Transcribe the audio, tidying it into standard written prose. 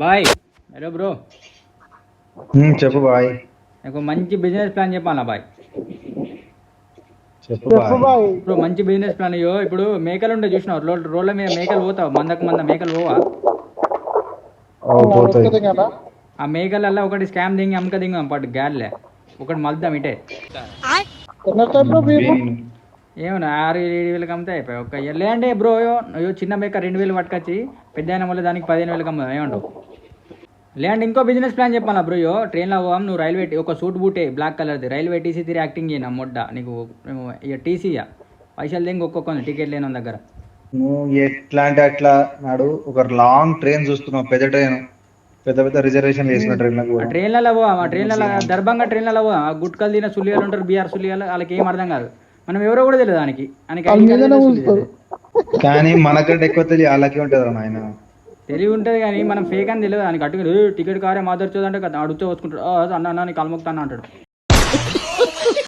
Bye. Hello bro. చెప్పు bye. నాకు మంచి బిజినెస్ ప్లాన్ చెప్పాలా బాయ్. చెప్పు బాయ్. ఇప్పుడు మంచి బిజినెస్ ప్లాన్ అయ్యో. ఇప్పుడు మేకలు ఉంటే చూసినావు, రోడ్ల మీద మేకలు పోతావు, మంద మేకలు పోవా? ఆ మేకలల్లా ఒకటి స్కామ్ దింగి అమ్మక దింగం పట్టు గాలిలే ఒకటి మలుద్దాం ఇటే. ఏమన్నా 6,000-7,000 అమ్మితే అయిపోయి ఒక లేదంటే బ్రో. అయ్యో చిన్న మేక 2,000 పట్టుకొచ్చి పెద్ద అయిన వల్ల దానికి 15,000 అమ్ముదాం ఏమంటావు? లేదంటే ఇంకో బిజినెస్ ప్లాన్ చెప్పాలా బ్రో. ట్రైన్లో పోవాం, నువ్వు రైల్వే ఒక సూట్ బూటే బ్లాక్ కలర్ది రైల్వే టీసీ తీరి యాక్టింగ్ చేయను మొడ్డ నీకు. ఇక టీసీ పైసలు దింగి ఒక్కొక్క టికెట్ లేని దగ్గర. నువ్వు ఎట్లా అంటే అట్లా నాడు ఒక లాంగ్ ట్రైన్ చూస్తున్నావు, పెద్ద ట్రైన్, పెద్ద పెద్ద రిజర్వేషన్ వేసిన ట్రైన్లలో పోవా? ఆ ట్రైన్లలో దర్భంగా ట్రైన్లలో పోవా? గుట్కలు తిన సులియాలు ఉంటారు, బీఆర్ సులియాలు, వాళ్ళకి ఏం అర్థం కాదు. మనం ఎవరో కూడా తెలియదు దానికి. కానీ మనకంటే ఎక్కువ తెలియ వాళ్ళకి ఉంటుంది ఆయన. తెలివి ఉంటుంది కానీ మనం ఫేక్ అని తెలియదు దానికి. అటు టికెట్ కారే మాదర్చోదంటే అడుగుతూ వచ్చుకుంటాడు, అన్న నీకు కలమొక్తా అంటాడు.